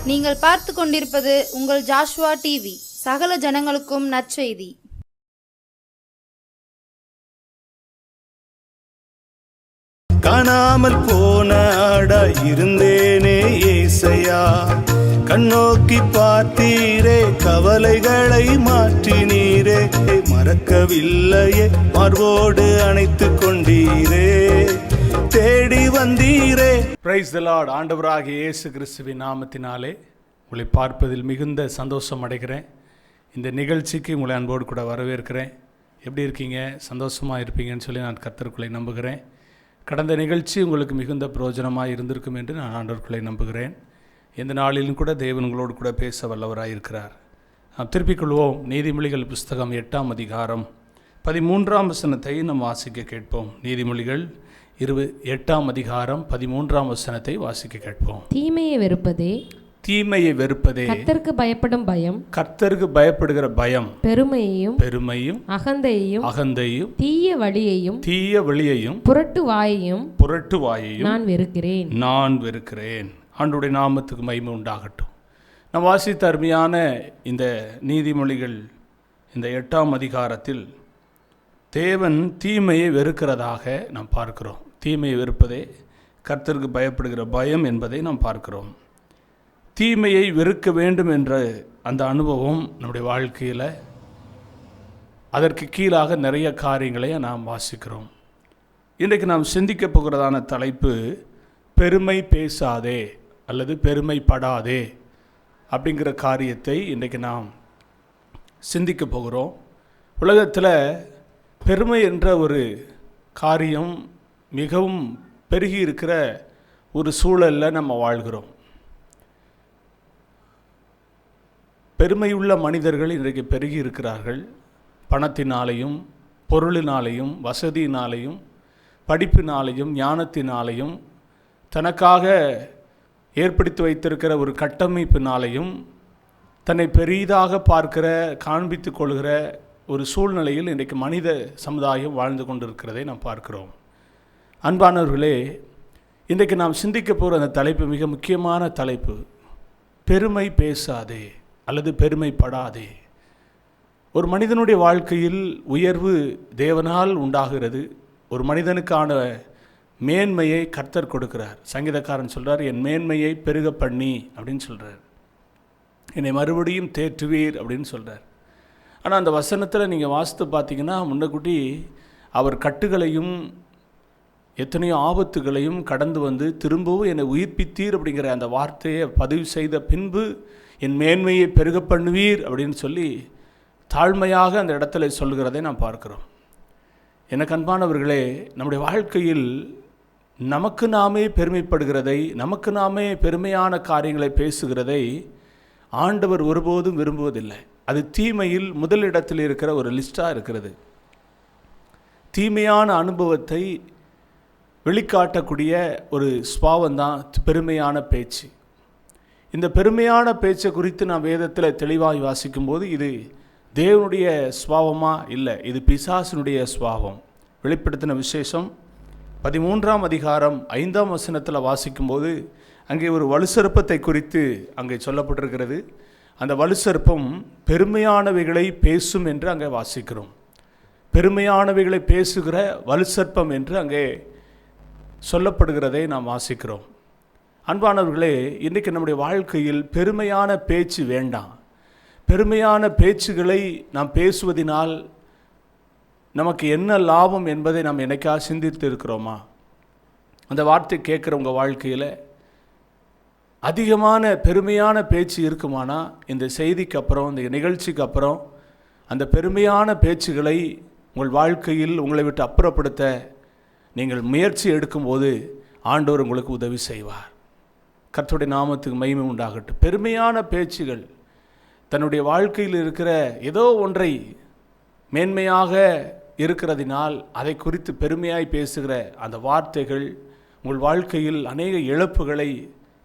நீங்கள் பார்த்து கொண்டிருப்பது உங்கள் ஜாஷ்வா டிவி. சகல ஜனங்களுக்கும் நற்செய்தி. காணாமல் போன ஆடா இருந்தேனே ஏசையா, கண்ணோக்கி பார்த்தீரே, கவலைகளை மாற்றினீரே, மறக்கவில்லையே, மார்போடு அணைத்து கொண்டீரே, தேடி வந்தீரே. Praise the Lord. ஆண்டவராகிய இயேசு கிறிஸ்துவின் நாமத்தினாலே உங்களை பார்ப்பதில் மிகுந்த சந்தோஷம் அடைகிறேன். இந்த நிகழ்ச்சிக்கு உங்களை அன்போடு கூட வரவேற்கிறேன். எப்படி இருக்கீங்க? சந்தோஷமாக இருப்பீங்கன்னு சொல்லி நான் கர்த்தருக்குள்ளே நம்புகிறேன். கடந்த நிகழ்ச்சி உங்களுக்கு மிகுந்த பிரயோஜனமாக இருந்திருக்கும் என்று நான் ஆண்டவருக்குள்ளே நம்புகிறேன். எந்த நாளிலும் கூட தேவன் உங்களோடு கூட பேச வல்லவராக இருக்கிறார். நாம் திருப்பிக் கொள்வோம். நீதிமொழிகள் புஸ்தகம் 8ஆம் அதிகாரம் 13ஆம் வசனத்தை நாம் வாசிக்க கேட்போம். நீதிமொழிகள் 8ஆம் அதிகாரம் 13ஆம் வசனத்தை வாசிக்க கேட்போம். தீமையை வெறுப்பதே கர்த்தருக்கு பயப்படும் பயம், கர்த்தருக்கு பயப்படுகிற பயம், பெருமையையும் அகந்தையும் தீய வழியையும் புரட்டு வாயையும் நான் வெறுக்கிறேன். ஆண்டவருடைய நாமத்துக்கு மகிமை உண்டாகட்டும். நான் வாசித்த அருமையான இந்த நீதிமொழிகள் இந்த 8ஆம் அதிகாரத்தில் தேவன் தீமையை வெறுக்கிறதாக நாம் பார்க்கிறோம். தீமையை வெறுப்பதே கர்த்தருக்கு பயப்படுகிற பயம் என்பதை நாம் பார்க்கிறோம். தீமையை வெறுக்க வேண்டும் என்ற அந்த அனுபவம் நம்முடைய வாழ்க்கையில், அதற்கு கீழாக நிறைய காரியங்களை நாம் வாசிக்கிறோம். இன்றைக்கு நாம் சிந்திக்க போகிறதான தலைப்பு பெருமை பேசாதே அல்லது பெருமைப்படாதே அப்படிங்கிற காரியத்தை இன்றைக்கு நாம் சிந்திக்க போகிறோம். உலகத்தில் பெருமை என்ற ஒரு காரியம் மிகவும் பெருகி இருக்கிற ஒரு சூழலில் நம்ம வாழ்கிறோம். பெருமையுள்ள மனிதர்கள் இன்றைக்கு பெருகி இருக்கிறார்கள். பணத்தினாலேயும் பொருளினாலேயும் வசதியினாலேயும் படிப்பினாலேயும் ஞானத்தினாலேயும் தனக்காக ஏற்படுத்தி வைத்திருக்கிற ஒரு கட்டமைப்பினாலேயும் தன்னை பெரிதாக பார்க்கிற காண்பித்து கொள்கிற ஒரு சூழ்நிலையில் இன்றைக்கு மனித சமுதாயம் வாழ்ந்து கொண்டிருக்கிறதை நாம் பார்க்கிறோம். அன்பானவர்களே, இன்றைக்கு நாம் சிந்திக்க போகிற அந்த தலைப்பு மிக முக்கியமான தலைப்பு. பெருமை பேசாதே அல்லது பெருமைப்படாதே. ஒரு மனிதனுடைய வாழ்க்கையில் உயர்வு தேவனால் உண்டாகிறது. ஒரு மனிதனுக்கான மேன்மையை கர்த்தர் கொடுக்கிறார். சங்கீதக்காரன் சொல்கிறார், என் மேன்மையை பெருக பண்ணி அப்படின்னு சொல்கிறார். என்னை மறுபடியும் தேற்றுவீர் அப்படின்னு சொல்கிறார். ஆனால் அந்த வசனத்தில் நீங்கள் வாசித்து பார்த்தீங்கன்னா, முன்னக்கூட்டி அவர் கட்டுகளையும் எத்தனையோ ஆபத்துகளையும் கடந்து வந்து திரும்பவும் என்னை உயிர்ப்பித்தீர் அப்படிங்கிற அந்த வார்த்தையை பதிவு செய்த பின்பு என் மேன்மையை பெருக பண்ணுவீர் அப்படின்னு சொல்லி தாழ்மையாக அந்த இடத்துல சொல்கிறதை நாம் பார்க்கிறோம். எனக்கு அன்பானவர்களே, நம்முடைய வாழ்க்கையில் நமக்கு நாமே பெருமைப்படுகிறதை, நமக்கு நாமே பெருமையான காரியங்களை பேசுகிறதை ஆண்டவர் ஒருபோதும் விரும்புவதில்லை. அது தீமையில் முதலிடத்தில் இருக்கிற ஒரு லிஸ்டாக இருக்கிறது. தீமையான அனுபவத்தை வெளிக்காட்டக்கூடிய ஒரு ஸ்வாவந்தான் பெருமையான பேச்சு. இந்த பெருமையான பேச்சை குறித்து நான் வேதத்தில் தெளிவாக வாசிக்கும்போது இது தேவனுடைய ஸ்வாவமாக இல்லை, இது பிசாசினுடைய ஸ்வாவம். வெளிப்படுத்தின விசேஷம் 13ஆம் அதிகாரம் 5ஆம் வசனத்தில் வாசிக்கும்போது அங்கே ஒரு வலுசற்பத்தை குறித்து அங்கே சொல்லப்பட்டிருக்கிறது. அந்த வலுசற்பம் பெருமையானவைகளை பேசும் என்று அங்கே வாசிக்கிறோம். பெருமையானவைகளை பேசுகிற வலுசற்பம் என்று அங்கே சொல்லப்படுகிறதை நாம் வாசிக்கிறோம். அன்பானவர்களே, இன்றைக்கு நம்முடைய வாழ்க்கையில் பெருமையான பேச்சு வேண்டாம். பெருமையான பேச்சுகளை நாம் பேசுவதனால் நமக்கு என்ன லாபம் என்பதை நாம் என்னைக்காக சிந்தித்து இருக்கிறோமா? அந்த வார்த்தை கேட்குற உங்கள் வாழ்க்கையில் அதிகமான பெருமையான பேச்சு இருக்குமானா, இந்த செய்திக்கு அப்புறம், இந்த நிகழ்ச்சிக்கு அப்புறம் அந்த பெருமையான பேச்சுகளை உங்கள் வாழ்க்கையில் உங்களை விட்டு அப்புறப்படுத்த நீங்கள் முயற்சி எடுக்கும்போது ஆண்டவர் உங்களுக்கு உதவி செய்வார். கர்த்தருடைய நாமத்துக்கு மகிமை உண்டாகட்டும். பெருமையான பேச்சுகள் தன்னுடைய வாழ்க்கையில் இருக்கிற ஏதோ ஒன்றை மேன்மையாக இருக்கிறதினால் அதை குறித்து பெருமையாய் பேசுகிற அந்த வார்த்தைகள் உங்கள் வாழ்க்கையில் அநேக இழப்புகளை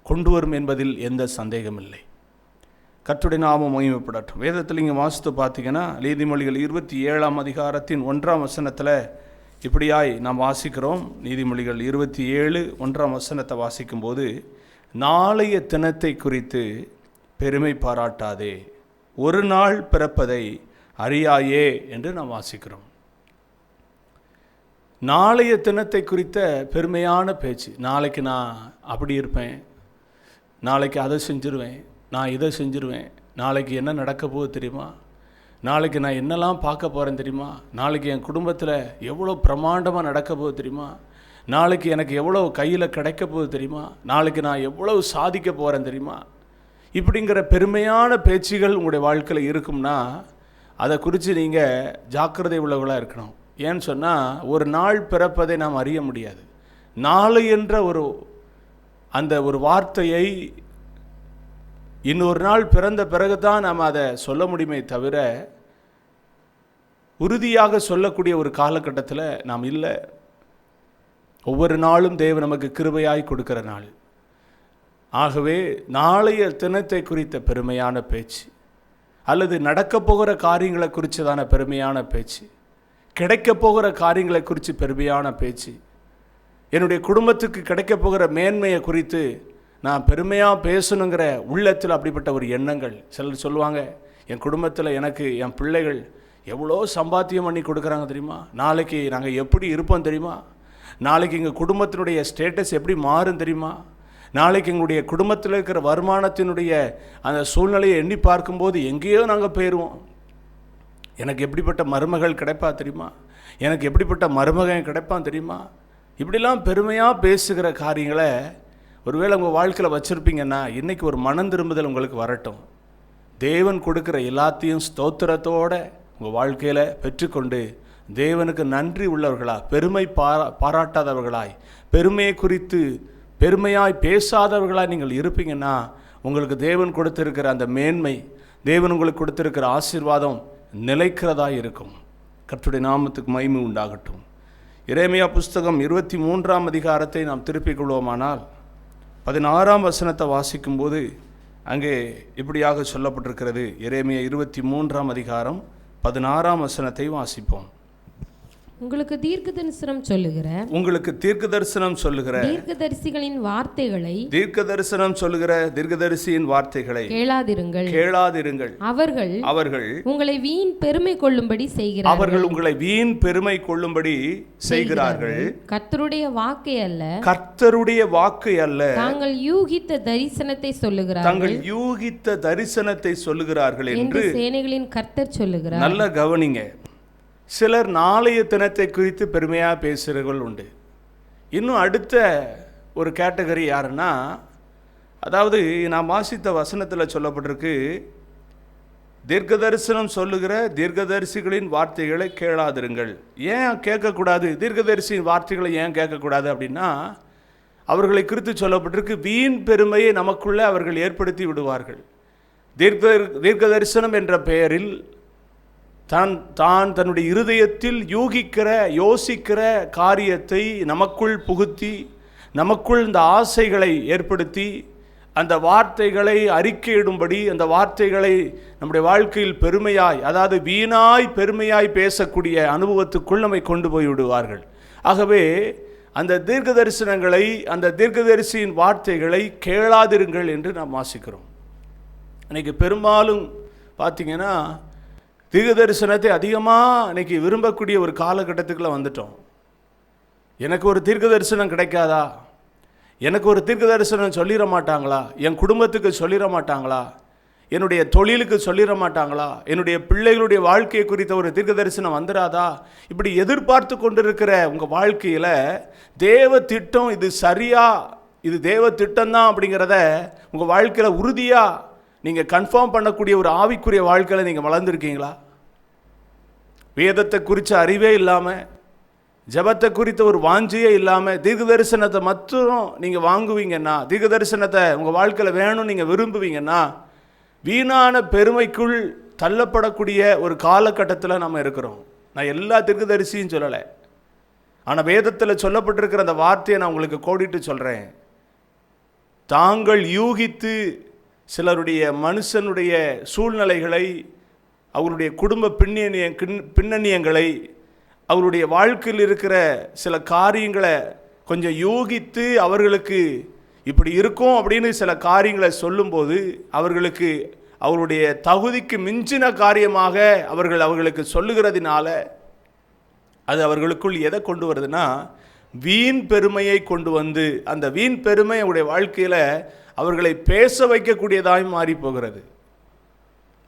கொண்டு வரும் என்பதில் எந்த சந்தேகமில்லை. கர்த்தருடைய நாமம் மகிமைப்படட்டும். வேதத்தில் இங்கே வாசித்து பார்த்தீங்கன்னா, நீதிமொழிகள் 27ஆம் அதிகாரத்தின் 1ஆம் வசனத்தில் இப்படியாய் நாம் வாசிக்கிறோம். நீதிமொழிகள் 27 1ஆம் வசனத்தை வாசிக்கும்போது, நாளைய தினத்தை குறித்து பெருமை பாராட்டாதே, ஒரு நாள் பிறப்பதை அறியாயே என்று நாம் வாசிக்கிறோம். நாளைய தினத்தை குறித்த பெருமையான பேச்சு. நாளைக்கு நான் அப்படி இருப்பேன், நாளைக்கு அதை செஞ்சிருவேன், நான் இதை செஞ்சிருவேன், நாளைக்கு என்ன நடக்க போகுது தெரியுமா, நாளைக்கு நான் என்னெல்லாம் பார்க்க போகிறேன் தெரியுமா, நாளைக்கு என் குடும்பத்தில் எவ்வளோ பிரமாண்டமாக நடக்க போகுது தெரியுமா, நாளைக்கு எனக்கு எவ்வளோ கையில் கிடைக்க போகுது தெரியுமா, நாளைக்கு நான் எவ்வளவு சாதிக்க போகிறேன் தெரியுமா, இப்படிங்கிற பெருமையான பேச்சுகள் உங்களுடைய வாழ்க்கையில் இருக்கும்னா அதை குறித்து நீங்கள் ஜாக்கிரதை உள்ளவர்களாக இருக்கணும். ஏன்னு சொன்னால், ஒரு நாள் பிறப்பதை நாம் அறிய முடியாது. நாளை என்ற அந்த ஒரு வார்த்தையை இன்னொரு நாள் பிறந்த பிறகு தான் நாம் அதை சொல்ல முடியுமே தவிர உறுதியாக சொல்லக்கூடிய ஒரு காலகட்டத்தில் நாம் இல்லை. ஒவ்வொரு நாளும் தேவன் நமக்கு கிருபையாய் கொடுக்கிற நாள். ஆகவே நாளைய தினத்தை குறித்த பெருமையான பேச்சு, அல்லது நடக்கப் போகிற காரியங்களை குறித்ததான பெருமையான பேச்சு, கிடைக்கப் போகிற காரியங்களை குறித்து பெருமையான பேச்சு, என்னுடைய குடும்பத்துக்கு கிடைக்கப் போகிற மேன்மையை குறித்து நான் பெருமையாக பேசணுங்கிற உள்ளத்தில் அப்படிப்பட்ட ஒரு எண்ணங்கள். சிலர் சொல்லுவாங்க, என் குடும்பத்தில் எனக்கு என் பிள்ளைகள் எவ்வளோ சம்பாத்தியம் பண்ணி கொடுக்குறாங்க தெரியுமா, நாளைக்கு நாங்கள் எப்படி இருப்போம் தெரியுமா, நாளைக்கு எங்கள் குடும்பத்தினுடைய ஸ்டேட்டஸ் எப்படி மாறும் தெரியுமா, நாளைக்கு எங்களுடைய குடும்பத்தில் இருக்கிற வருமானத்தினுடைய அந்த சூழ்நிலையை எண்ணி பார்க்கும்போது எங்கேயோ நாங்கள் போயிடுவோம், எனக்கு எப்படிப்பட்ட மருமகள் கிடைப்பா தெரியுமா, எனக்கு எப்படிப்பட்ட மருமகன் கிடைப்பான் தெரியுமா, இப்படிலாம் பெருமையாக பேசுகிற காரியங்களை ஒருவேளை உங்கள் வாழ்க்கையில் வச்சுருப்பீங்கன்னா இன்றைக்கி ஒரு மனம் திரும்புதல் உங்களுக்கு வரட்டும். தேவன் கொடுக்குற எல்லாத்தையும் ஸ்தோத்திரத்தோடு உங்கள் வாழ்க்கையில் பெற்றுக்கொண்டு தேவனுக்கு நன்றி உள்ளவர்களாய், பெருமை பாராட்டாதவர்களாய், பெருமையை குறித்து பெருமையாய் பேசாதவர்களாய் நீங்கள் இருப்பீங்கன்னா உங்களுக்கு தேவன் கொடுத்திருக்கிற அந்த மேன்மை, தேவன் உங்களுக்கு கொடுத்திருக்கிற ஆசீர்வாதம் நிலைக்கிறதா இருக்கும். கர்த்தருடைய நாமத்துக்கு மகிமை உண்டாகட்டும். எரேமியா புஸ்தகம் 23ஆம் அதிகாரத்தை நாம் திருப்பிக் கொள்வோமானால் 16ஆம் வசனத்தை வாசிக்கும்போது அங்கே இப்படியாக சொல்லப்பட்டிருக்கிறது. எரேமியா 23ஆம் அதிகாரம் 16ஆம் வசனத்தை வாசிப்போம். உங்களுக்கு தீர்க்க தரிசனம் சொல்லுகிற தீர்க்கதரிசிகளின் வார்த்தைகளை தீர்க்கதரிசியின் வார்த்தைகளை கேளாதிருங்கள். அவர்கள் உங்களை வீண் பெருமை கொள்ளும்படி செய்கிறார்கள். கர்த்தருடைய வாக்கை அல்ல தாங்கள் யூகித்த தரிசனத்தை சொல்லுகிறார்கள் என்று சேனைகளின் கர்த்தர் சொல்லுகிறார். நல்ல கவனிங்க. சிலர் நாளைய தினத்தை குறித்து பெருமையாக பேசுகிறவர்கள் உண்டு. இன்னும் அடுத்த ஒரு கேட்டகரி யாருன்னா, அதாவது நான் வாசித்த வசனத்தில் சொல்லப்பட்டிருக்கு, தீர்க்க தரிசனம் சொல்லுகிற தீர்க்கதரிசிகளின் வார்த்தைகளை கேளாதிருங்கள். ஏன் கேட்கக்கூடாது? தீர்க்கதரிசியின் வார்த்தைகளை ஏன் கேட்கக்கூடாது அப்படின்னா, அவர்களை குறித்து சொல்லப்பட்டிருக்கு, வீண் பெருமையை நமக்குள்ளே அவர்கள் ஏற்படுத்தி விடுவார்கள். தீர்க்க தரிசனம் என்ற பெயரில் தான் தன்னுடைய இருதயத்தில் யோசிக்கிற காரியத்தை நமக்குள் புகுத்தி, நமக்குள் இந்த ஆசைகளை ஏற்படுத்தி, அந்த வார்த்தைகளை அறிக்கையிடும்படி, அந்த வார்த்தைகளை நம்முடைய வாழ்க்கையில் பெருமையாய், அதாவது வீணாய் பெருமையாய் பேசக்கூடிய அனுபவத்துக்குள் நம்மை கொண்டு போய் விடுவார்கள். ஆகவே அந்த தீர்க்க தரிசனங்களை, அந்த தீர்க்கதரிசியின் வார்த்தைகளை கேளாதிருங்கள் என்று நாம் வாசிக்கிறோம். இன்னைக்கு பெரும்பாலும் பார்த்தீங்கன்னா தீர்க்க தரிசனத்தை அதிகமாக இன்றைக்கி விரும்பக்கூடிய ஒரு காலகட்டத்துக்குள்ளே வந்துட்டோம். எனக்கு ஒரு தீர்க்க தரிசனம் கிடைக்காதா, எனக்கு ஒரு தீர்க்க தரிசனம் சொல்லிட மாட்டாங்களா, என் குடும்பத்துக்கு சொல்லிட மாட்டாங்களா, என்னுடைய தொழிலுக்கு சொல்லிட மாட்டாங்களா, என்னுடைய பிள்ளைகளுடைய வாழ்க்கையை குறித்த ஒரு தீர்க்க தரிசனம் வந்துடாதா, இப்படி எதிர்பார்த்து கொண்டிருக்கிற உங்கள் வாழ்க்கையில் தேவ திட்டம் இது சரியா, இது தேவ திட்டம்தான் அப்படிங்கிறத உங்கள் வாழ்க்கையில் உறுதியாக நீங்கள் கன்ஃபார்ம் பண்ணக்கூடிய ஒரு ஆவிக்குரிய வாழ்க்கையில் நீங்கள் வளர்ந்துருக்கீங்களா? வேதத்தை குறித்த அறிவே இல்லாமல், ஜபத்தை குறித்த ஒரு வாஞ்சியே இல்லாமல் தீர்க்க தரிசனத்தை மட்டும் நீங்கள் வாங்குவீங்கன்னா, தீர்க்க தரிசனத்தை உங்கள் வாழ்க்கையில் வேணும்னு நீங்கள் விரும்புவீங்கன்னா, வீணான பெருமைக்குள் தள்ளப்படக்கூடிய ஒரு காலகட்டத்தில் நம்ம இருக்கிறோம். நான் எல்லா தீர்க்கதரிசியும் சொல்லலை, ஆனால் வேதத்தில் சொல்லப்பட்டிருக்கிற அந்த வார்த்தையை நான் உங்களுக்கு கோடிட்டு சொல்கிறேன். தாங்கள் யூகித்து சிலருடைய மனுஷனுடைய சூழ்நிலைகளை, அவருடைய குடும்ப பின்னணியங்களை, அவருடைய வாழ்க்கையில் இருக்கிற சில காரியங்களை கொஞ்சம் யூகித்து அவர்களுக்கு இப்படி இருக்கும் அப்படின்னு சில காரியங்களை சொல்லும்போது அவர்களுக்கு அவருடைய தகுதிக்கு மிஞ்சின காரியமாக அவர்களுக்கு சொல்லுகிறதுனால அது அவர்களுக்குள் எதை கொண்டு வருதுன்னா வீண் பெருமையை கொண்டு வந்து அந்த வீண் பெருமை அவருடைய வாழ்க்கையில் அவர்களை பேச வைக்கக்கூடியதாய் மாறி போகிறது.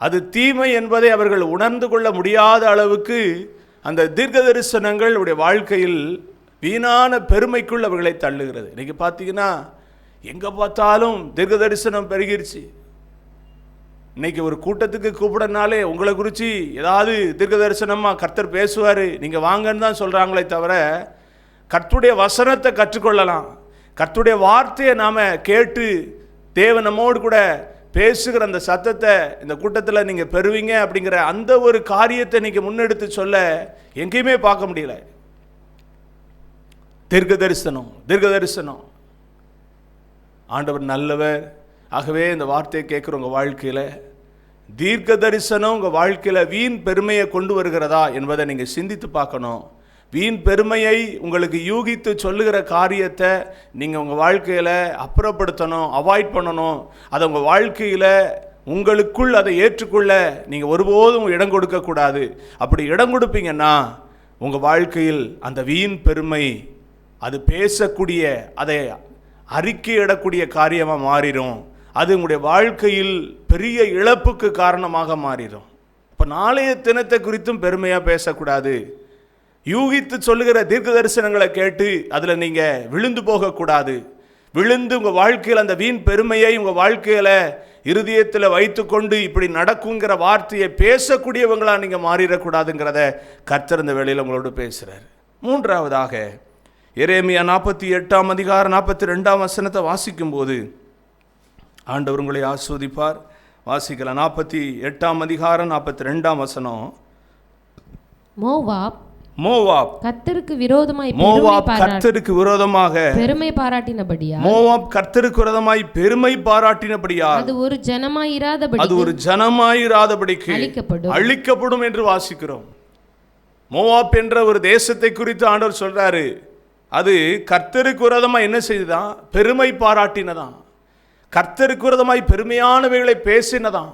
அது தீமை என்பதை அவர்கள் உணர்ந்து கொள்ள முடியாத அளவுக்கு அந்த தீர்க்க தரிசனங்கள் அவருடைய வாழ்க்கையில் வீணான பெருமைக்குள் அவர்களை தள்ளுகிறது. இன்றைக்கி பார்த்தீங்கன்னா எங்கே பார்த்தாலும் தீர்க்க தரிசனம் பெருகிருச்சு. இன்றைக்கி ஒரு கூட்டத்துக்கு கூப்பிடனாலே உங்களை குறித்து ஏதாவது தீர்க்க தரிசனமாக கர்த்தர் பேசுவார், நீங்கள் வாங்கன்னு தான் சொல்கிறாங்களே தவிர கர்த்தருடைய வசனத்தை கற்றுக்கொள்ளலாம், கர்த்தருடைய வார்த்தையை நாம் கேட்டு தேவன் நம்மோடு கூட பேசுகிற அந்த சத்தத்தை இந்த கூட்டத்தில் நீங்கள் பெறுவீங்க அப்படிங்கிற அந்த ஒரு காரியத்தை நீங்கள் முன்னெடுத்து சொல்ல எங்கேயுமே பார்க்க முடியல. தீர்க்க தரிசனம் ஆண்டவர் நல்லவர். ஆகவே இந்த வார்த்தையை கேட்குற உங்கள் வாழ்க்கையில் தீர்க்க தரிசனம் உங்கள் வாழ்க்கையில் வீண் பெருமையை கொண்டு வருகிறதா என்பதை நீங்கள் சிந்தித்து பார்க்கணும். வீண் பெருமையை உங்களுக்கு யூகித்து சொல்லுகிற காரியத்தை நீங்கள் உங்கள் வாழ்க்கையில் அப்புறப்படுத்தணும், அவாய்ட் பண்ணணும். அதை உங்கள் வாழ்க்கையில் உங்களுக்குள் அதை ஏற்றுக்கொள்ள நீங்கள் ஒருபோதும் இடம் கொடுக்கக்கூடாது. அப்படி இடம் கொடுப்பீங்கன்னா உங்கள் வாழ்க்கையில் அந்த வீண் பெருமை அது பேசக்கூடிய, அதை அறிக்கையிடக்கூடிய காரியமாக மாறிடும். அது உங்களுடைய வாழ்க்கையில் பெரிய இழப்புக்கு காரணமாக மாறிடும். இப்போ நாளைய தினத்தை குறித்தும் பெருமையாக பேசக்கூடாது. யூகித்து சொல்லுகிற தீர்க்க தரிசனங்களை கேட்டு அதில் நீங்கள் விழுந்து போகக்கூடாது. விழுந்து உங்கள் வாழ்க்கையில் அந்த வீண் பெருமையை உங்கள் வாழ்க்கையில் இருதயத்தில் வைத்து கொண்டு இப்படி நடக்குங்கிற வார்த்தையை பேசக்கூடியவங்களாக நீங்கள் மாறிடக்கூடாதுங்கிறத கர்த்தர் இந்த வேளையில் உங்களோடு பேசுகிறார். மூன்றாவதாக எரேமியா 48 42 வசனத்தை வாசிக்கும்போது ஆண்டவர் உங்களை ஆஸ்வதிப்பார். வாசிக்கலாம். 48 42 வசனம். மோவாப் கர்த்தருக்கு விரோதமாக பெருமை பாராட்டினபடியால் அது ஒரு ஜனமாயிராதபடிக்கு அழிக்கப்படும் என்று வாசிக்கிறோம். மோவாப் என்ற ஒரு தேசத்தை குறித்து ஆண்டவர் சொல்றாரு. அது கர்த்தருக்கு விரோதமாக என்ன செய்துதான்? பெருமை பாராட்டினதான். கர்த்தருக்கு விரோதமாய் பெருமையானவைகளை பேசினதான்.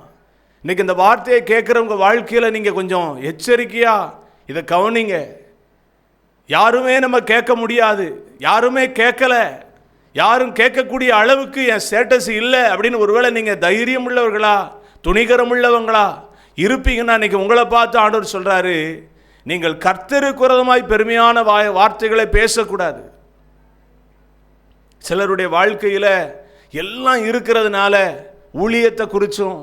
இன்னைக்கு இந்த வார்த்தையை கேட்குறவங்க வாழ்க்கையில் நீங்கள் கொஞ்சம் எச்சரிக்கையாக இதை கவனிங்க. யாருமே நம்ம கேட்க முடியாது, யாருமே கேட்கலை, யாரும் கேட்கக்கூடிய அளவுக்கு என் ஸ்டேட்டஸ் இல்லை அப்படின்னு ஒருவேளை நீங்கள் தைரியம் உள்ளவர்களா துணிகரம் உள்ளவங்களா இருப்பீங்கன்னா இன்னைக்கு உங்களை பார்த்து ஆண்டவர் சொல்கிறாரு, நீங்கள் கர்த்தருக்கு விரோதமாய் பெருமையான வார்த்தைகளை பேசக்கூடாது. சிலருடைய வாழ்க்கையில் எல்லாம் இருக்கிறதுனால ஊழியத்தை குறித்தும்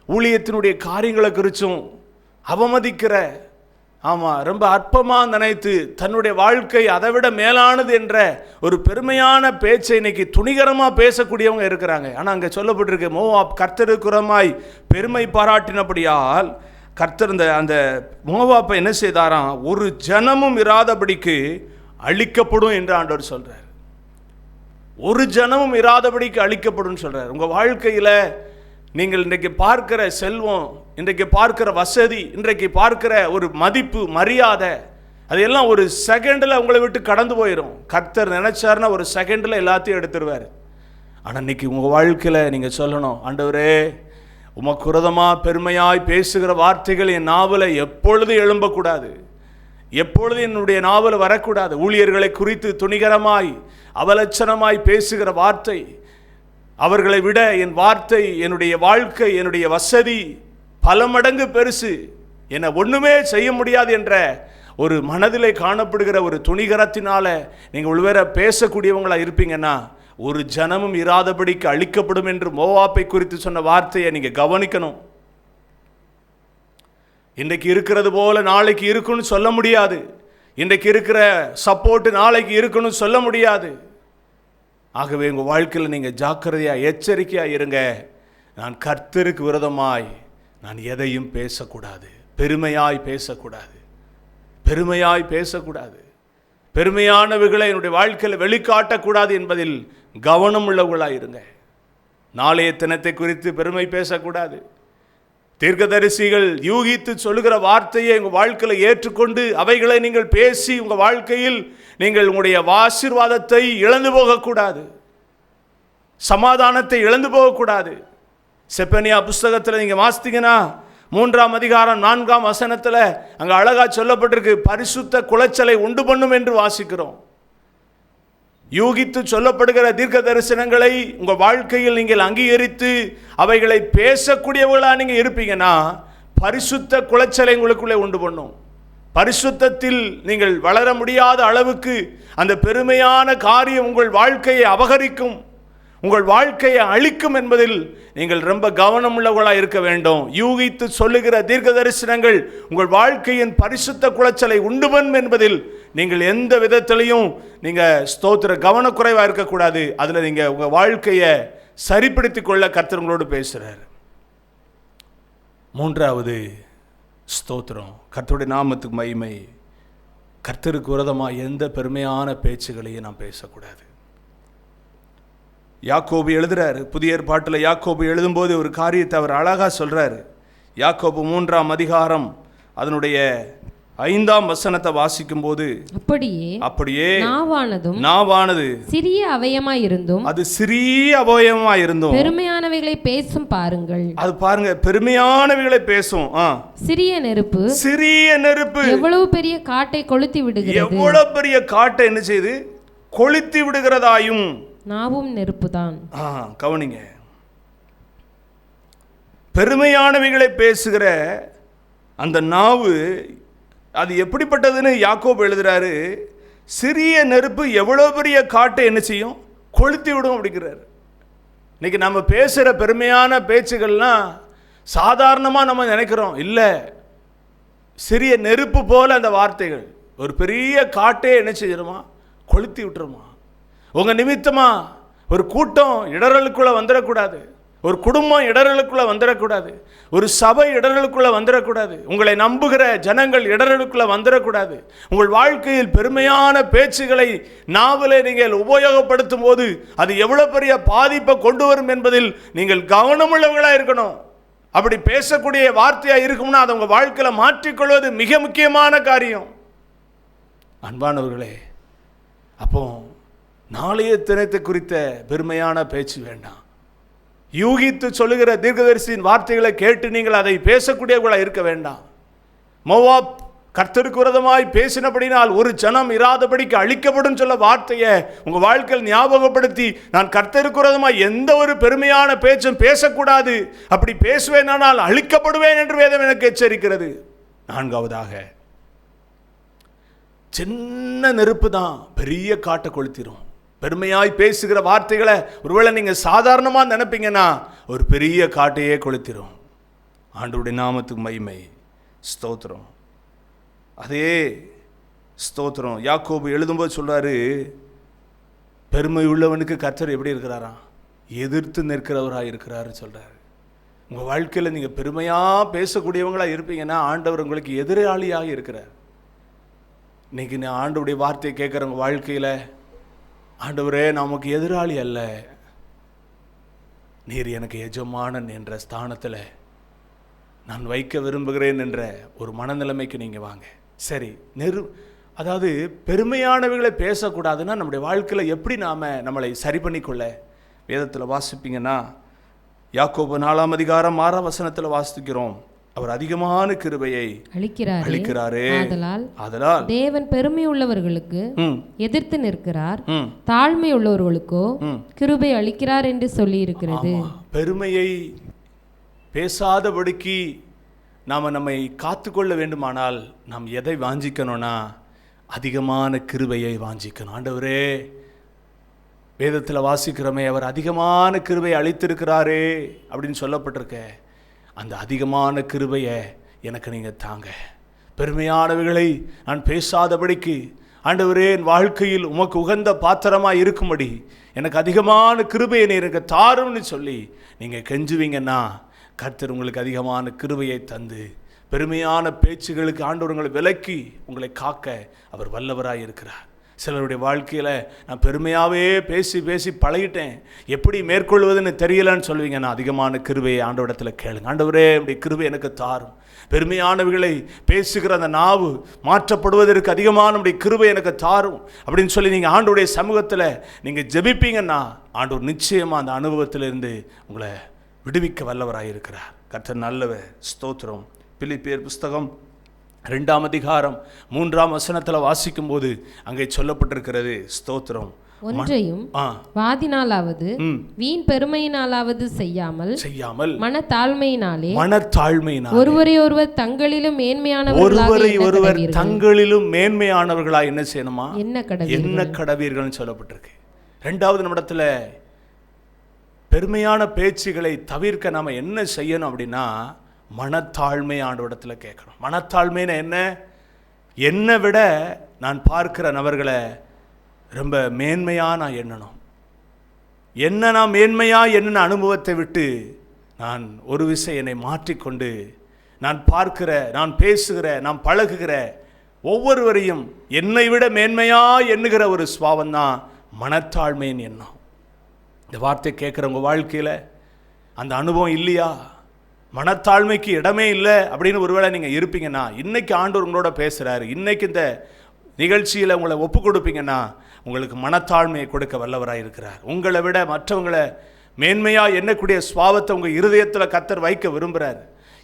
ஊழியத்தினுடைய காரியங்களை குறித்தும் அவமதிக்கிற, ஆமாம், ரொம்ப அற்பமாக நினைத்து தன்னுடைய வாழ்க்கை அதை விட மேலானது என்ற ஒரு பெருமையான பேச்சை இன்னைக்கு துணிகரமாக பேசக்கூடியவங்க இருக்கிறாங்க. ஆனால் அங்கே சொல்லப்பட்டிருக்கு, மோவாப் கர்த்தருக்கு விரோதமாய் பெருமை பாராட்டினபடியால் கர்த்தர் அந்த மோவாப்பை என்ன செய்தாராம்? ஒரு ஜனமும் இராதபடிக்கு அழிக்கப்படும் என்று ஆண்டவர் சொல்றார். ஒரு ஜனமும் இராதபடிக்கு அழிக்கப்படும் சொல்றார். உங்கள் வாழ்க்கையில் நீங்கள் இன்றைக்கு பார்க்கிற செல்வம், இன்றைக்கு பார்க்கிற வசதி, இன்றைக்கு பார்க்கிற ஒரு மதிப்பு, மரியாதை, அதையெல்லாம் ஒரு செகண்டில் உங்களை விட்டு கடந்து போயிடும். கர்த்தர் நினைச்சாருன்னா ஒரு செகண்டில் எல்லாத்தையும் எடுத்துருவார். ஆனால் இன்னைக்கு உங்கள் வாழ்க்கையில் நீங்கள் சொல்லணும், ஆண்டவரே உமக்கு விரோதமாக பெருமையாய் பேசுகிற வார்த்தைகள் என் நாவலை எப்பொழுது எழும்பக்கூடாது, எப்பொழுது என்னுடைய நாவல் வரக்கூடாது. ஊழியர்களை குறித்து துணிகரமாய் அவலட்சணமாய் பேசுகிற வார்த்தை, அவர்களை விட என் வார்த்தை, என்னுடைய வாழ்க்கை, என்னுடைய வசதி பல மடங்கு பெருசு, என்னை ஒன்றுமே செய்ய முடியாது என்ற ஒரு மனதிலே காணப்படுகிற ஒரு துணிகரத்தினால நீங்கள் ஒருவேளை பேசக்கூடியவங்களாக இருப்பீங்கன்னா ஒரு ஜனமும் இராதபடிக்கு அழிக்கப்படும் என்று மோவாப்பை குறித்து சொன்ன வார்த்தையை நீங்கள் கவனிக்கணும். இன்றைக்கு இருக்கிறது போல நாளைக்கு இருக்குன்னு சொல்ல முடியாது. இன்றைக்கு இருக்கிற சப்போர்ட் நாளைக்கு இருக்குன்னு சொல்ல முடியாது. ஆகவே உங்கள் வாழ்க்கையில் நீங்கள் ஜாக்கிரதையாக எச்சரிக்கையாக இருங்க. நான் கர்த்தருக்கு விரோதமாய் நான் எதையும் பேசக்கூடாது, பெருமையாய் பேசக்கூடாது, பெருமையானவர்களை என்னுடைய வாழ்க்கையில் வெளிக்காட்டக்கூடாது என்பதில் கவனம் உள்ளவர்களாக இருங்க. நாளைய தினத்தை குறித்து பெருமை பேசக்கூடாது. தீர்க்கதரிசிகள் யூகித்து சொல்லுகிற வார்த்தையை உங்கள் வாழ்க்கையில் ஏற்றுக்கொண்டு அவைகளை நீங்கள் பேசி உங்கள் வாழ்க்கையில் நீங்கள் உங்களுடைய ஆசீர்வாதத்தை இழந்து போகக்கூடாது. சமாதானத்தை இழந்து போகக்கூடாது. செப்பனியா புஸ்தகத்தில் நீங்கள் வாசித்தீங்கன்னா 3ஆம் அதிகாரம் 4ஆம் வசனத்தில் அங்கே அழகா சொல்லப்பட்டிருக்கு, பரிசுத்த குலைச்சலை உண்டு பண்ணும் என்று வாசிக்கிறோம். யூகித்து சொல்லப்படுகிற தீர்க்க தரிசனங்களை உங்கள் வாழ்க்கையில் நீங்கள் அங்கீகரித்து அவைகளை பேசக்கூடியவர்களாக நீங்கள் இருப்பீங்கன்னா பரிசுத்த குலைச்சலை உங்களுக்குள்ளே உண்டு பண்ணும். பரிசுத்தத்தில் நீங்கள் வளர முடியாத அளவுக்கு அந்த பெருமையான காரியம் உங்கள் வாழ்க்கையை அபகரிக்கும், உங்கள் வாழ்க்கையை அழிக்கும் என்பதில் நீங்கள் ரொம்ப கவனம் உள்ளவர்களாக இருக்க வேண்டும். யூகித்து சொல்லுகிற தீர்க்க தரிசனங்கள் உங்கள் வாழ்க்கையின் பரிசுத்த குலைச்சலை உண்டுபன் என்பதில் நீங்கள் எந்த விதத்திலையும் நீங்கள் ஸ்தோத்திர கவனக்குறைவாக இருக்கக்கூடாது. அதில் நீங்கள் உங்கள் வாழ்க்கையை சரிப்படுத்தி கொள்ள கர்த்தர் உங்களோடு பேசுகிறார். 3வது ஸ்தோத்திரம், கர்த்தருடைய நாமத்துக்கு மகிமை. கர்த்தருக்கு விரோதமாக எந்த பெருமையான பேச்சுகளையும் நாம் பேசக்கூடாது. யாக்கோபு எழுதுறாரு, புதிய ஏற்பாட்டில் யாக்கோபு எழுதும்போது ஒரு காரியத்தை அவர் அழகாக சொல்கிறாரு. யாக்கோபு 3ஆம் அதிகாரம் அதனுடைய 5ஆம் வசனத்தை வாசிக்கும் போது, அப்படியே நாவானது சிறிய அவயமாய் இருந்தும், அது சிறிய அவயமாய் இருந்தும் பெருமையானவைகளை பேசும் பாருங்கள். அது பாருங்க, பெருமையானவைகளை பேசும். சிறிய நெருப்பு எவ்வளவு பெரிய காட்டை கொளுத்தி விடுகிறது. எவ்வளவு பெரிய காட்டை என்ன செய்து கொளுத்தி விடுகிறதாயும் நாவும் நெருப்புதான். கவனிங்க, பெருமையானவைகளை பேசுகிற அந்த நாவு அது எப்படிப்பட்டதுன்னு யாக்கோபு எழுதுறாரு. சிறிய நெருப்பு எவ்வளவு பெரிய காட்டை என்ன செய்யும், கொளுத்தி விடும் அப்படிங்கிறாரு. இன்னைக்கு நம்ம பேசுகிற பெருமையான பேச்சுகள்லாம் சாதாரணமாக நம்ம நினைக்கிறோம். இல்லை, சிறிய நெருப்பு போல அந்த வார்த்தைகள் ஒரு பெரிய காட்டே என்ன செய்யணுமா, கொளுத்தி விட்டுருமா. உங்கள் நிமித்தமா ஒரு கூட்டம் இடரலுக்குள்ளே வந்துடக்கூடாது, ஒரு குடும்பம் இடரலுக்குள்ளே வந்துடக்கூடாது, ஒரு சபை இடரலுக்குள்ளே வந்துடக்கூடாது, உங்களை நம்புகிற ஜனங்கள் இடரலுக்குள்ளே வந்துடக்கூடாது. உங்கள் வாழ்க்கையில் பெருமையான பேச்சுகளை நாவலை நீங்கள் உபயோகப்படுத்தும் போது அது எவ்வளோ பெரிய பாதிப்பை கொண்டு வரும் என்பதில் நீங்கள் கவனமுள்ளவர்களாக இருக்கணும். அப்படி பேசக்கூடிய வார்த்தையாக இருக்கும்னா அதை உங்கள் வாழ்க்கையில் மாற்றிக்கொள்வது மிக முக்கியமான காரியம். அன்பானவர்களே, அப்போ நாளைய தினத்தை குறித்த பெருமையான பேச்சு வேண்டாம். யூகித்து சொல்லுகிற தீர்க்கதரிசியின் வார்த்தைகளை கேட்டு நீங்கள் அதை பேசக்கூடியவர்களாக இருக்க வேண்டாம். மோவாப் கர்த்தருக்கு விரோதமாய் பேசினபடினால் ஒரு ஜனம் இராதபடிக்கு அழிக்கப்படும் சொல்ல வார்த்தையை உங்கள் வாழ்க்கையில் ஞாபகப்படுத்தி, நான் கர்த்தருக்கு விரோதமாய் எந்த ஒரு பெருமையான பேச்சும் பேசக்கூடாது, அப்படி பேசுவேனானால் அழிக்கப்படுவேன் என்று வேதம் எனக்கு எச்சரிக்கிறது. 4வதாக, சின்ன நெருப்பு தான் பெரிய காட்டை கொளுத்திரும். பெருமையாய் பேசுகிற வார்த்தைகளை ஒருவேளை நீங்கள் சாதாரணமாக நினைப்பீங்கன்னா ஒரு பெரிய காட்டையே கொளுத்திரும். ஆண்டவருடைய நாமத்துக்கு மகிமை, ஸ்தோத்திரம். அதே ஸ்தோத்திரம் யாக்கோபு எழுதும்போது சொல்றாரு, பெருமை உள்ளவனுக்கு கர்த்தர் எப்படி இருக்கிறாரா, எதிர்த்து நிற்கிறவராக இருக்கிறாரு சொல்றாரு. உங்கள் வாழ்க்கையில் நீங்கள் பெருமையாக பேசக்கூடியவங்களாக இருப்பீங்கன்னா ஆண்டவர் உங்களுக்கு எதிராளியாக இருக்கிறார். இன்னைக்கு நான் ஆண்டவருடைய வார்த்தையை கேட்குறவங்க வாழ்க்கையில், ஆண்டவரே நமக்கு எதிராளி அல்ல, நீர் எனக்கு எஜமானன் என்ற ஸ்தானத்தில் நான் வைக்க விரும்புகிறேன் என்ற ஒரு மனநிலைமைக்கு நீங்கள் வாங்க. சரி, அதாவது பெருமையானவைகளை பேசக்கூடாதுன்னா நம்முடைய வாழ்க்கையில் எப்படி நாம் நம்மளை சரி பண்ணிக்கொள்ள? வேதத்தில் வாசிப்பீங்கன்னா யாக்கோபு 4ஆம் அதிகாரம் 6ஆம் வசனத்தில் வாசிக்கிறோம், அவர் அதிகமான கிருபையை அளிக்கிறாரே, ஆதலால் தேவன் பெருமை உள்ளவர்களுக்கு எதிர்த்து நிற்கிறார், தாழ்மை உள்ளவர்களுக்கோ கிருபை அளிக்கிறார் என்று சொல்லி இருக்கிறது. பெருமையை பேசாதபடிக்கு நாம் நம்மை காத்துக்கொள்ள வேண்டுமானால் நாம் எதை வாஞ்சிக்கணும்னா அதிகமான கிருபையை வாஞ்சிக்கணும். ஆண்டவரே, வேதத்தில் வாசிக்கிறோமே, அவர் அதிகமான கிருபை அளித்திருக்கிறாரே அப்படின்னு சொல்லப்பட்டிருக்க, அந்த அதிகமான கிருபையை எனக்கு நீங்கள் தாங்க. பெருமையானவைகளை நான் பேசாதபடிக்கு ஆண்டவரே, என் வாழ்க்கையில் உமக்கு உகந்த பாத்திரமாக இருக்கும்படி எனக்கு அதிகமான கிருபையை எனக்கு தாரும்னு சொல்லி நீங்கள் கெஞ்சுவீங்கன்னா கர்த்தர் உங்களுக்கு அதிகமான கிருபையை தந்து பெருமையான பேச்சுகளுக்கு ஆண்டவர் உங்களை விலக்கி உங்களை காக்க அவர் வல்லவராக இருக்கிறார். சிலருடைய வாழ்க்கையில் நான் பெருமையாகவே பேசி பேசி பழகிட்டேன், எப்படி மேற்கொள்வதுன்னு தெரியலன்னு சொல்லுவீங்க. நான் அதிகமான கிருபையை ஆண்டவரிடத்தில் கேளுங்க. ஆண்டவரே இப்படி கிருபை எனக்கு தாரும், பெருமையானவைகளை பேசுகிற அந்த நாவு மாற்றப்படுவதற்கு அதிகமான நம்முடைய கிருபை எனக்கு தாரும் அப்படின்னு சொல்லி நீங்கள் ஆண்டவருடைய சமூகத்தில் நீங்கள் ஜெபிப்பீங்கன்னா ஆண்டவர் நிச்சயமாக அந்த அனுபவத்திலிருந்து உங்களை விடுவிக்க வல்லவராயிருக்கிறார். கர்த்தர் நல்லவர், ஸ்தோத்திரம். பிலிப்பியர் புஸ்தகம் 2ஆம் அதிகாரம் 3ஆம் வசனத்தில் வாசிக்கும் போது அங்கே சொல்லப்பட்டிருக்கிறது, ஸ்தோத்திரம், ஒன்றையும் வாதினாலாவது வீண் பெருமையினாலாவது செய்யாமல் மனத்தாழ்மையினாலே ஒருவரை ஒருவர் தங்களிலும் மேன்மையானவர்களாய் என்ன செய்யணுமா, என்ன கடவீர்கள் சொல்லப்பட்டிருக்கு. 2வது நிமிடத்துல பெருமையான பேச்சுகளை தவிர்க்க நாம என்ன செய்யணும் அப்படின்னா மனத்தாழ்மை ஆண்டவரிடத்துல கேட்கணும். மனத்தாழ்மைன்னு என்ன? என்னை விட நான் பார்க்கிற நபர்களை ரொம்ப மேன்மையாக நான் எண்ணணும். என்ன நான் மேன்மையாக என்னென்ன அனுபவத்தை விட்டு நான் ஒரு விஷயம் என்னை மாற்றிக்கொண்டு நான் பார்க்கிற, நான் பேசுகிற, நான் பழகுகிற ஒவ்வொருவரையும் என்னை விட மேன்மையாக எண்ணுகிற ஒரு சுபாவம் தான் மனத்தாழ்மையின் எண்ணம். இந்த வார்த்தை கேட்குறவங்க வாழ்க்கையில் அந்த அனுபவம் இல்லையா, மனத்தாழ்மைக்கு இடமே இல்லை அப்படின்னு ஒருவேளை நீங்கள் இருப்பீங்கன்னா இன்றைக்கி ஆண்டவர் உங்களோட பேசுகிறாரு. இன்றைக்கி இந்த நிகழ்ச்சியில் உங்களை ஒப்பு கொடுப்பீங்கன்னா உங்களுக்கு மனத்தாழ்மையை கொடுக்க வல்லவராக இருக்கிறார். உங்களை விட மற்றவங்களை மேன்மையாக எண்ணக்கூடிய சுபாவத்தை உங்கள் இருதயத்தில் கர்த்தர் வைக்க விரும்புகிறார்.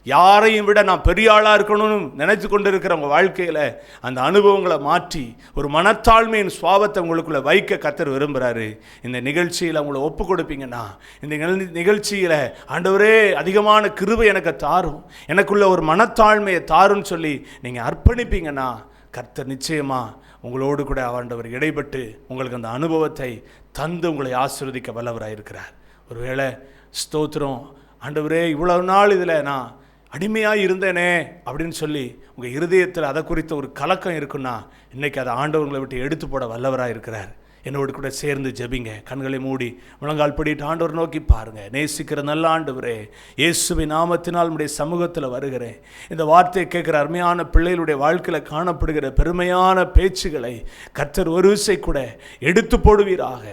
யாரையும் விட நான் பெரிய ஆளாக இருக்கணும்னு நினைத்து கொண்டு இருக்கிற உங்கள் வாழ்க்கையில் அந்த அனுபவங்களை மாற்றி ஒரு மனத்தாழ்மையின் சுபாவத்தை உங்களுக்குள்ளே வைக்க கர்த்தர் விரும்புகிறாரு. இந்த நிகழ்ச்சியில் உங்களை ஒப்பு கொடுப்பீங்கன்னா, இந்த நிகழ்ச்சியில் ஆண்டவரே அதிகமான கிருபை எனக்கு தாரும், எனக்குள்ள ஒரு மனத்தாழ்மையை தாருன்னு சொல்லி நீங்கள் அர்ப்பணிப்பீங்கன்னா கர்த்தர் நிச்சயமாக உங்களோடு கூட ஆண்டவர் இடைப்பட்டு உங்களுக்கு அந்த அனுபவத்தை தந்து உங்களை ஆசீர்வதிக்க வல்லவராக இருக்கிறார். ஒருவேளை ஸ்தோத்திரம், ஆண்டவரே இவ்வளவு நாள் இதில் நான் அடிமையாக இருந்தேனே அப்படின்னு சொல்லி உங்கள் இருதயத்தில் அதை குறித்த ஒரு கலக்கம் இருக்குன்னா இன்றைக்கி அதை ஆண்டவர்களை விட்டு எடுத்து போட வல்லவராக இருக்கிறார். என்னோடு கூட சேர்ந்து ஜெபிங்க. கண்களை மூடி முழங்கால் படிட்டு ஆண்டவர் நோக்கி பாருங்கள். நேசிக்கிற நல்ல ஆண்டவரே, இயேசுவின் நாமத்தினால் நம்முடைய சமூகத்தில் வருகிறேன். இந்த வார்த்தையை கேட்குற அருமையான பிள்ளைகளுடைய வாழ்க்கையில் காணப்படுகிற பெருமையான பேச்சுகளை கர்த்தர் ஒரு விசை கூட எடுத்து போடுவீராக.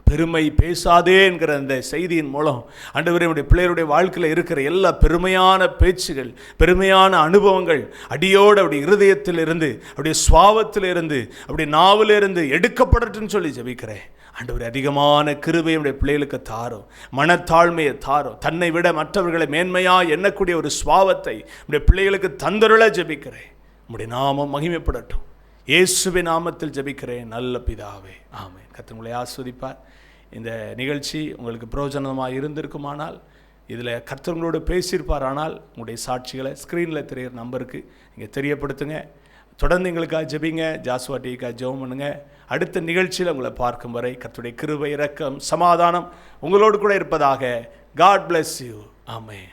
பெருமை பேசாதே என்கிற அந்த செய்தியின் மூலம் ஆண்டவரே நம்முடைய பிள்ளைகளுடைய வாழ்க்கையில் இருக்கிற எல்லா பெருமையான பேச்சுகள், பெருமையான அனுபவங்கள் அடியோடு அப்படி இருதயத்திலிருந்து, அப்படியே சுவாவத்திலிருந்து, அப்படி நாவிலிருந்து எடுக்கப்படட்டுன்னு சொல்லி ஜெபிக்கிறேன். ஆண்டவரே அதிகமான கிருபை நம்முடைய பிள்ளைகளுக்கு தாரும், மனத்தாழ்மையை தாரும், தன்னை விட மற்றவர்களை மேன்மையாக எண்ணக்கூடிய ஒரு சுவாவத்தை நம்முடைய பிள்ளைகளுக்கு தந்தருள ஜெபிக்கிறேன். நம்முடைய நாமம் மகிமைப்படட்டும். இயேசுவின் நாமத்தில் ஜெபிக்கிறேன் நல்ல பிதாவே, ஆமென். கர்த்தர் உங்களை ஆசீர்வதிப்பார். இந்த நிகழ்ச்சி உங்களுக்கு பிரயோஜனமாக இருந்திருக்குமானால், இதில் கர்த்தர்களோடு பேசியிருப்பார், ஆனால் உங்களுடைய சாட்சிகளை ஸ்க்ரீனில் தெரிகிற நம்பருக்கு நீங்கள் தெரியப்படுத்துங்க. தொடர்ந்து எங்களுக்காக ஜெபிங்க. ஜாஸ்வா டிவிக்காக ஜெபம் பண்ணுங்க. அடுத்த நிகழ்ச்சியில் உங்களை பார்க்கும் வரை கர்த்தருடைய கிருபை, இரக்கம், சமாதானம் உங்களோடு கூட இருப்பதாக. God bless you. ஆமென்.